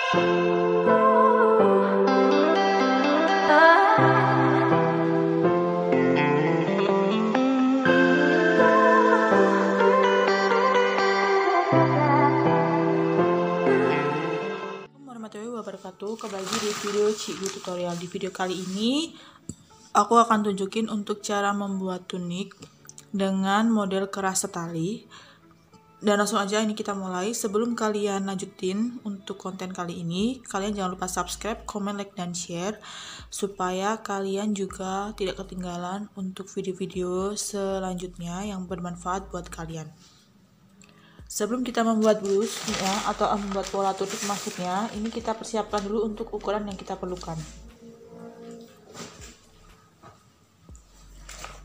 Kembali di video Cikgu Tutorial. Di video kali ini aku akan tunjukin untuk cara membuat tunik dengan model keras setali. Dan langsung aja ini kita mulai. Sebelum kalian lanjutin untuk konten kali ini, kalian jangan lupa subscribe, comment, like, dan share supaya kalian juga tidak ketinggalan untuk video-video selanjutnya yang bermanfaat buat kalian. Sebelum kita membuat blus ya, atau membuat pola tunik maksudnya, ini kita persiapkan dulu untuk ukuran yang kita perlukan.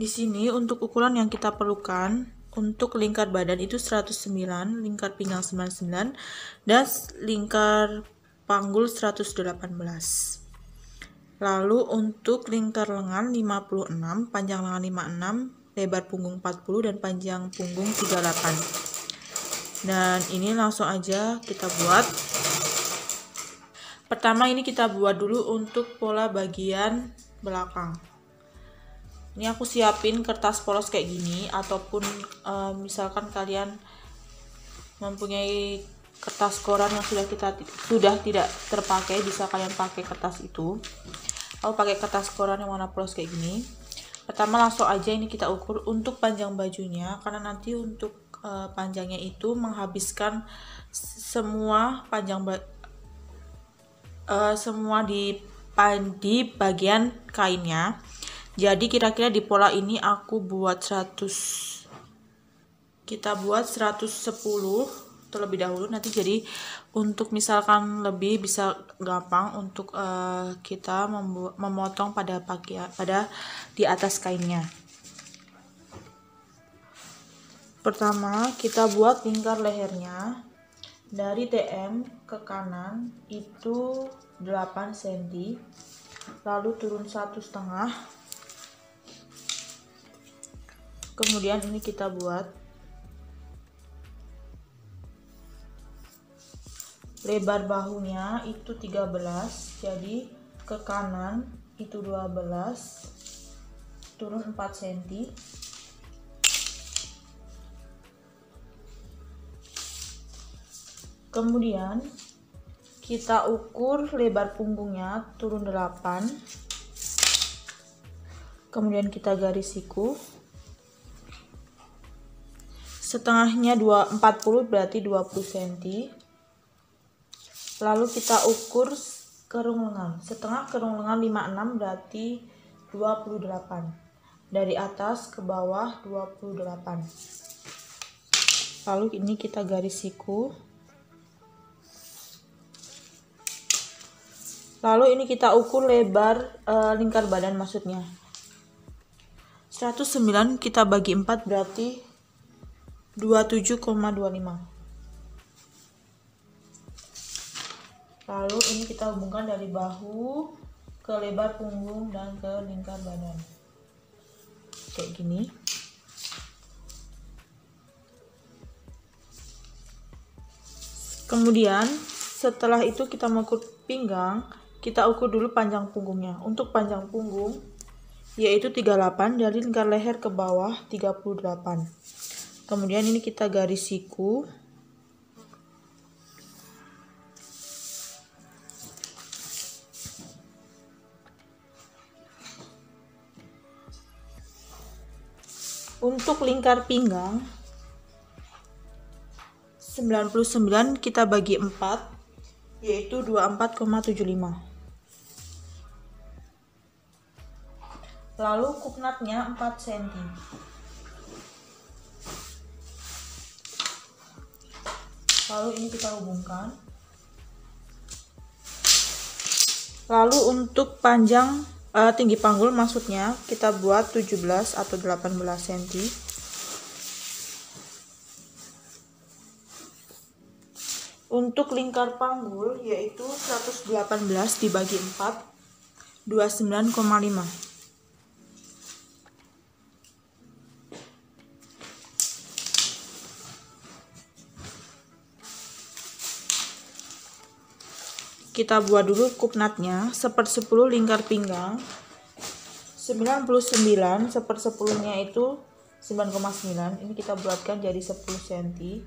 Di sini untuk ukuran yang kita perlukan, untuk lingkar badan itu 109, lingkar pinggang 99, dan lingkar panggul 118. Lalu untuk lingkar lengan 56, panjang lengan 56, lebar punggung 40, dan panjang punggung 38. Dan ini langsung aja kita buat. Pertama ini kita buat dulu untuk pola bagian belakang. Ini aku siapin kertas polos kayak gini, ataupun misalkan kalian mempunyai kertas koran yang sudah tidak terpakai, bisa kalian pakai kertas itu. Aku pakai kertas koran yang warna polos kayak gini. Pertama langsung aja ini kita ukur untuk panjang bajunya, karena nanti untuk panjangnya itu menghabiskan semua panjang semua di bagian kainnya. Jadi kira-kira di pola ini aku buat 100, kita buat 110 terlebih dahulu, nanti jadi untuk misalkan lebih bisa gampang untuk kita memotong pada di atas kainnya. Pertama kita buat lingkar lehernya dari TM ke kanan itu 8 cm, lalu turun 1,5. Kemudian ini kita buat lebar bahunya itu 13, jadi ke kanan itu 12, turun 4 cm. Kemudian kita ukur lebar punggungnya turun 8. Kemudian kita garis siku. Setengahnya 40, berarti 20 cm. Lalu kita ukur kerung lengan. Setengah kerung lengan 56, berarti 28. Dari atas ke bawah 28. Lalu ini kita garis siku. Lalu ini kita ukur lebar lingkar badan maksudnya. 109 kita bagi 4 berarti 27,25. Lalu ini kita hubungkan dari bahu ke lebar punggung dan ke lingkar badan. Kayak gini. Kemudian setelah itu kita mengukur pinggang. Kita ukur dulu panjang punggungnya. Untuk panjang punggung yaitu 38, dari lingkar leher ke bawah 38. Kemudian ini kita garis siku. Untuk lingkar pinggang 99 kita bagi 4 yaitu 24,75. Lalu kuknatnya 4 cm. Lalu ini kita hubungkan. Lalu untuk panjang tinggi panggul maksudnya kita buat 17 atau 18 cm. Untuk lingkar panggul yaitu 118 dibagi 4, 29,5. kita buat dulu kupnatnya. 1/10 lingkar pinggang, 99 1/10-nya itu 9,9. Ini kita buatkan jadi 10 cm.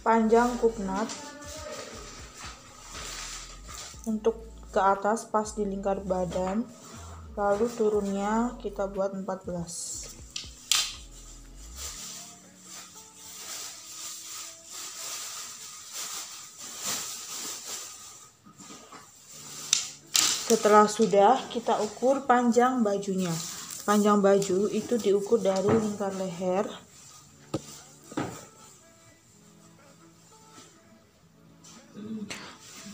Panjang kupnat untuk ke atas pas di lingkar badan, lalu turunnya kita buat 14. Setelah sudah, kita ukur panjang bajunya. Panjang baju itu diukur dari lingkar leher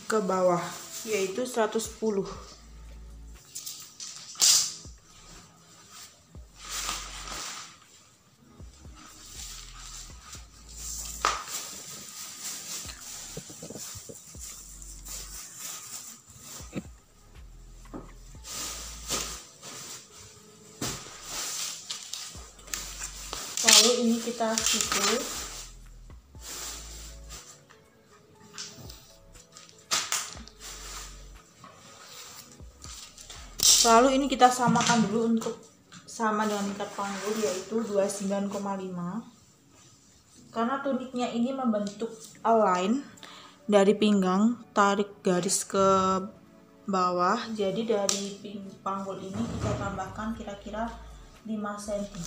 ke bawah, yaitu 110. Lalu ini kita siku. Lalu ini kita samakan dulu untuk sama dengan lingkar panggul, yaitu 29,5. Karena tuniknya ini membentuk align dari pinggang, tarik garis ke bawah. Jadi dari panggul ini kita tambahkan kira-kira 5 cm.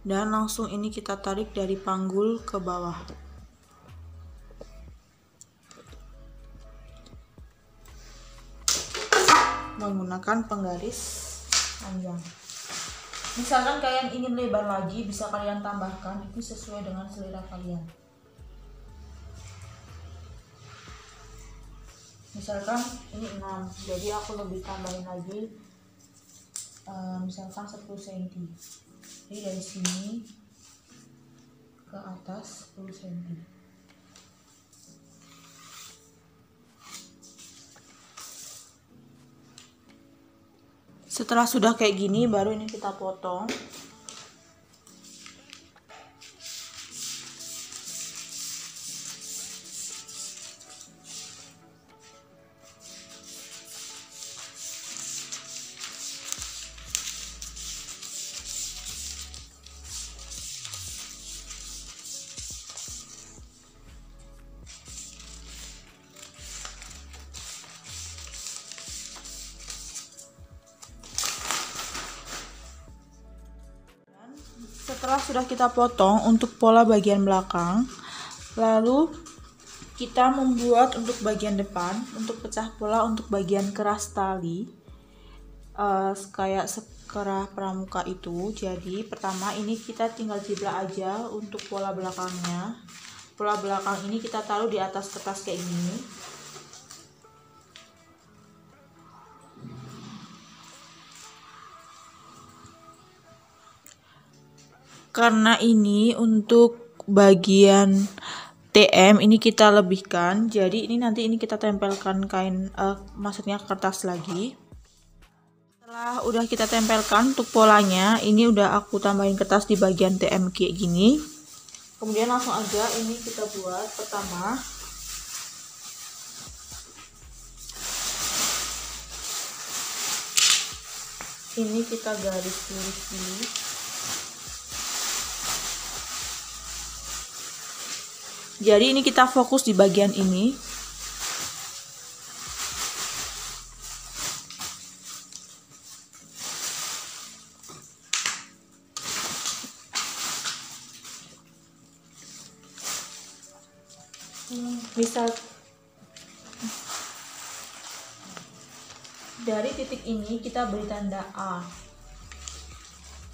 Dan langsung ini kita tarik dari panggul ke bawah. Menggunakan penggaris panjang. Misalkan kalian ingin lebar lagi, bisa kalian tambahkan, itu sesuai dengan selera kalian. Misalkan ini 6, jadi aku lebih tambahin lagi misalkan 10 cm. Jadi dari sini ke atas 10 cm. Setelah sudah kayak gini, baru ini kita potong. Setelah sudah kita potong untuk pola bagian belakang, lalu kita membuat untuk bagian depan, untuk pecah pola untuk bagian keras tali, kayak sekerah pramuka itu. Jadi pertama ini kita tinggal jiplak aja untuk pola belakangnya. Pola belakang ini kita taruh di atas kertas kayak gini. Karena ini untuk bagian TM ini kita lebihkan, jadi ini nanti ini kita tempelkan kain, maksudnya kertas lagi. Setelah udah kita tempelkan untuk polanya, ini udah aku tambahin kertas di bagian TM kayak gini. Kemudian langsung aja ini kita buat. Pertama ini kita garis lurus dulu. Jadi ini kita fokus di bagian ini. Misal dari titik ini kita beri tanda A.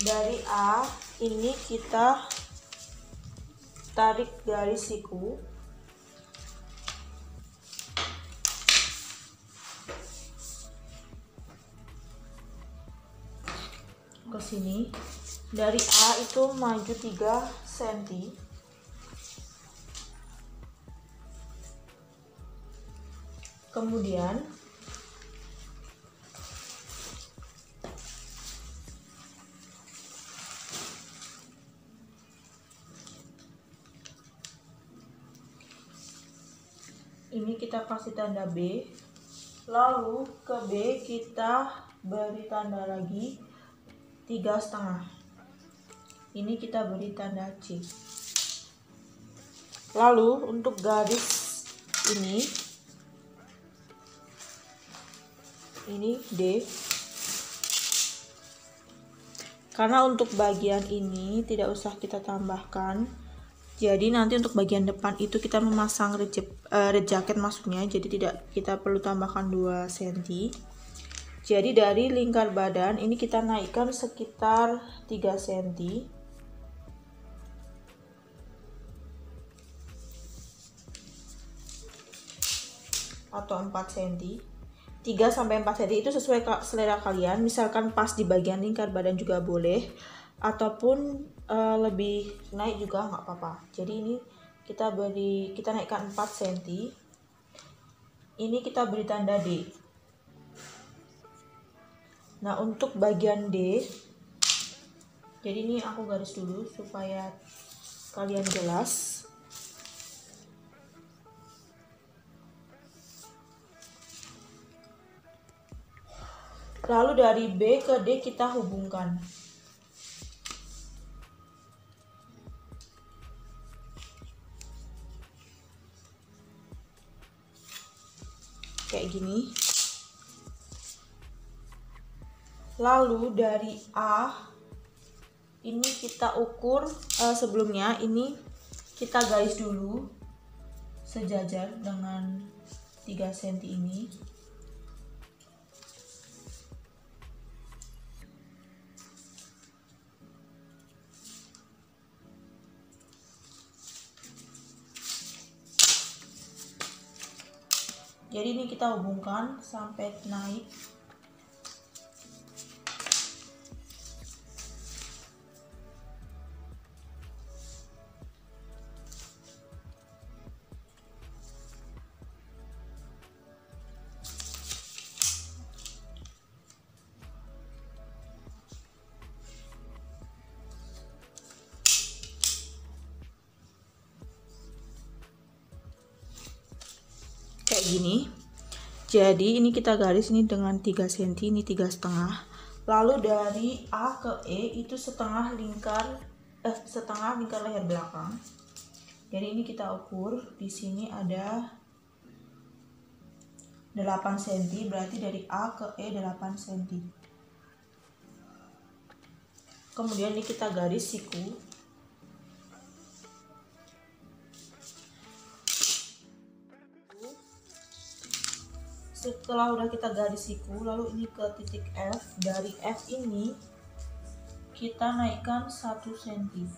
Dari A ini kita tarik garis siku. ke sini. Dari A itu maju 3 cm. Kemudian ini kita kasih tanda B, lalu ke B kita beri tanda lagi 3,5. Ini kita beri tanda C. Lalu untuk garis ini D. Karena untuk bagian ini tidak usah kita tambahkan. Jadi nanti untuk bagian depan itu kita memasang red jacket maksudnya, jadi tidak kita perlu tambahkan 2 cm. Jadi dari lingkar badan ini kita naikkan sekitar 3 cm. Atau 4 cm. 3 sampai 4 cm itu sesuai selera kalian. Misalkan pas di bagian lingkar badan juga boleh, ataupun lebih naik juga nggak apa-apa. Jadi ini kita naikkan 4 cm. Ini kita beri tanda D. Nah, untuk bagian D, jadi ini aku garis dulu supaya kalian jelas. Lalu dari B ke D kita hubungkan. Kayak gini. Lalu dari A ini kita ukur, sebelumnya ini kita garis dulu sejajar dengan 3 cm ini. Jadi ini kita hubungkan sampai naik. Kayak gini. Jadi ini kita garis ini dengan 3 cm, ini 3,5. Lalu dari A ke E itu setengah lingkar leher belakang. Jadi ini kita ukur, di sini ada 8 cm, berarti dari A ke E 8 cm. Kemudian ini kita garis siku. Setelah udah kita garis siku, lalu ini ke titik F. Dari F ini kita naikkan 1 cm.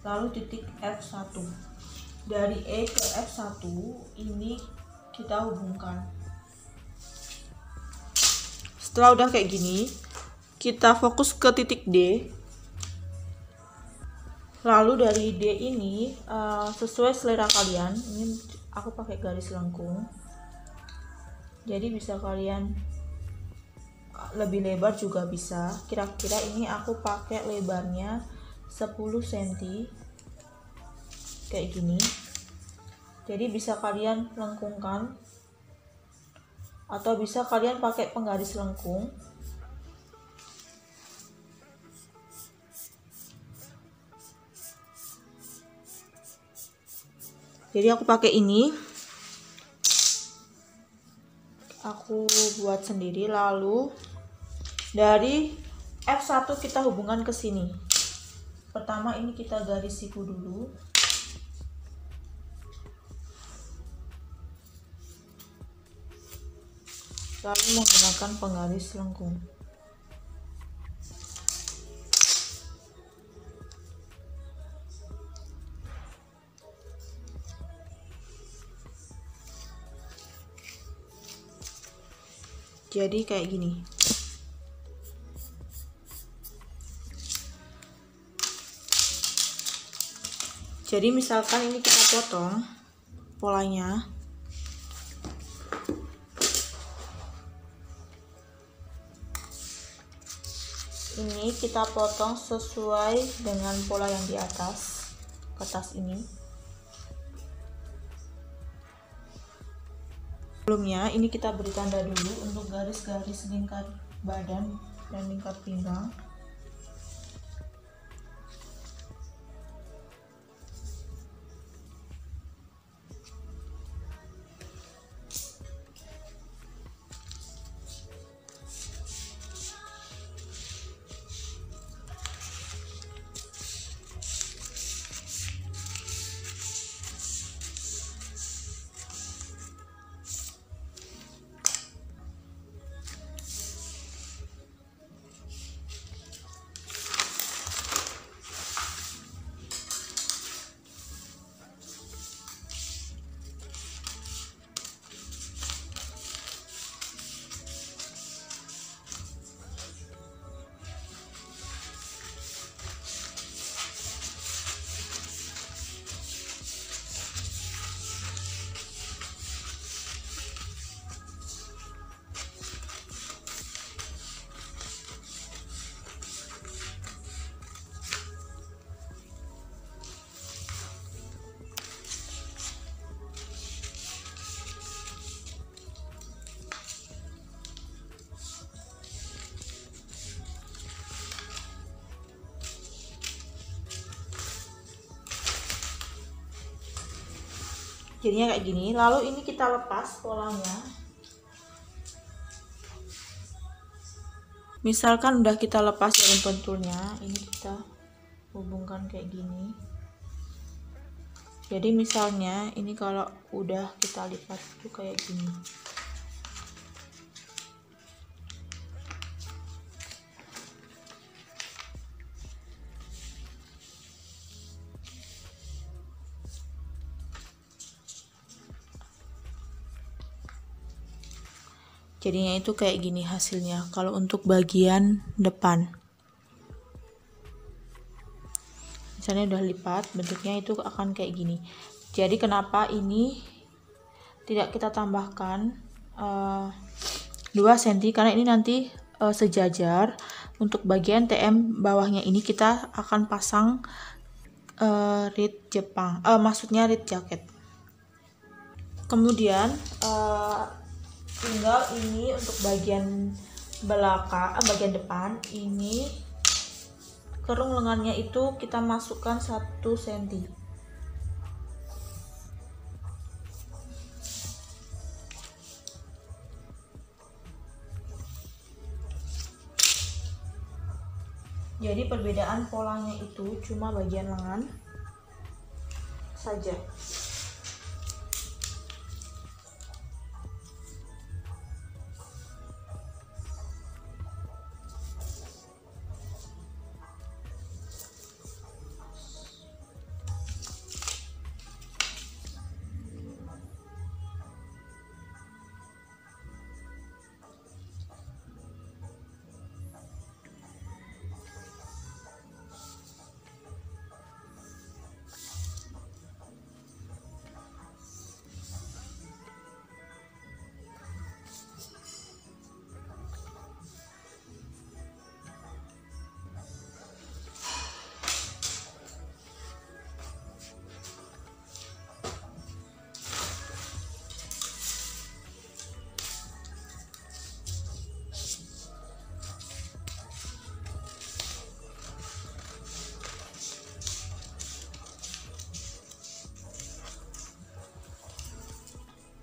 Lalu titik F1. Dari E ke F1 ini kita hubungkan. Setelah udah kayak gini, kita fokus ke titik D. Lalu dari D ini sesuai selera kalian, ini aku pakai garis lengkung. Jadi bisa kalian lebih lebar juga bisa. Kira-kira ini aku pakai lebarnya 10 cm. Kayak gini. Jadi bisa kalian lengkungkan, atau bisa kalian pakai penggaris lengkung. Jadi aku pakai ini, aku buat sendiri. Lalu dari F1 kita hubungkan ke sini. Pertama ini kita garis siku dulu. Lalu menggunakan penggaris lengkung. Jadi kayak gini. Jadi misalkan ini kita potong polanya. Ini kita potong sesuai dengan pola yang di atas, kertas ini. Sebelumnya ini kita beri tanda dulu untuk garis-garis lingkar badan dan lingkar pinggang. Jadinya kayak gini. Lalu ini kita lepas polanya. Misalkan udah kita lepas jarum pentulnya, ini kita hubungkan kayak gini. Jadi misalnya ini kalau udah kita lipat tuh kayak gini. Jadinya itu kayak gini hasilnya kalau untuk bagian depan. Misalnya udah lipat, bentuknya itu akan kayak gini. Jadi kenapa ini tidak kita tambahkan 2 cm, karena ini nanti sejajar. Untuk bagian TM bawahnya ini kita akan pasang reed Jepang, maksudnya reed jaket. Kemudian tinggal ini untuk bagian belakang, bagian depan ini kerung lengannya itu kita masukkan 1 cm. Jadi perbedaan polanya itu cuma bagian lengan saja.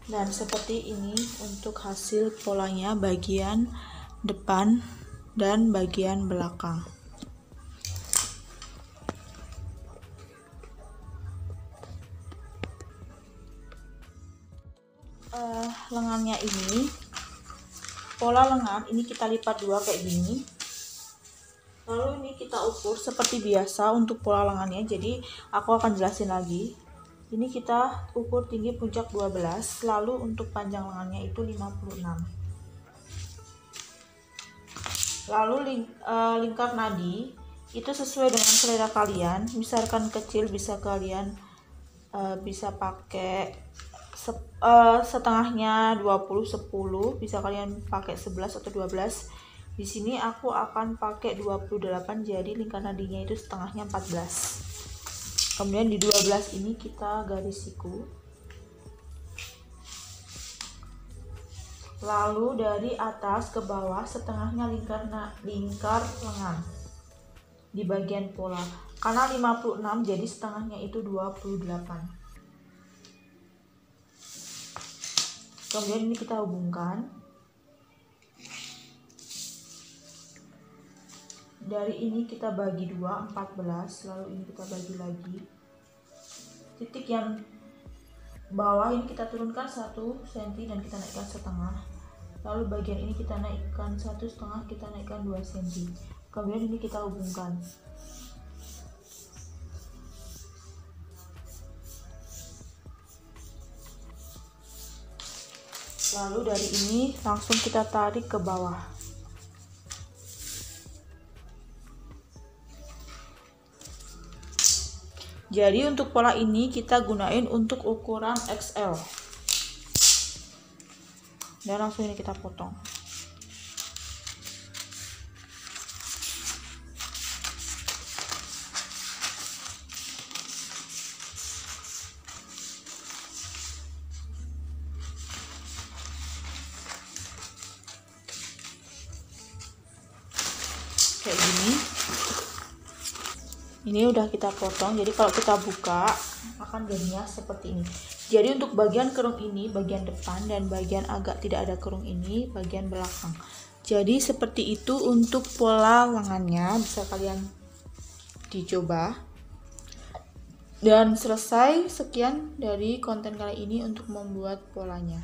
Dan seperti ini untuk hasil polanya bagian depan dan bagian belakang. Lengannya ini, pola lengan ini kita lipat 2 kayak gini. Lalu ini kita ukur seperti biasa untuk pola lengannya. Jadi aku akan jelasin lagi. Ini kita ukur tinggi puncak 12, lalu untuk panjang lengannya itu 56. Lalu lingkar nadi itu sesuai dengan selera kalian. Misalkan kecil bisa kalian bisa pakai setengahnya 20 10, bisa kalian pakai 11 atau 12. Di sini aku akan pakai 28, jadi lingkaran nadinya itu setengahnya 14. Kemudian di 12 ini kita garis siku. Lalu dari atas ke bawah setengahnya lingkar lengan di bagian pola. Karena 56 jadi setengahnya itu 28. Kemudian ini kita hubungkan. Dari ini kita bagi 2, 14. Lalu ini kita bagi lagi. Titik yang bawah ini kita turunkan 1 cm dan kita naikkan setengah. Lalu bagian ini kita naikkan 1,5, kita naikkan 2 cm. Kemudian ini kita hubungkan. Lalu dari ini langsung kita tarik ke bawah. Jadi untuk pola ini kita gunain untuk ukuran XL. Dan langsung ini kita potong. Kayak gini. Ini udah kita potong, jadi kalau kita buka akan jadinya seperti ini. Jadi untuk bagian kerung ini bagian depan, dan bagian agak tidak ada kerung ini bagian belakang. Jadi seperti itu untuk pola lengannya, bisa kalian dicoba. Dan selesai, sekian dari konten kali ini untuk membuat polanya.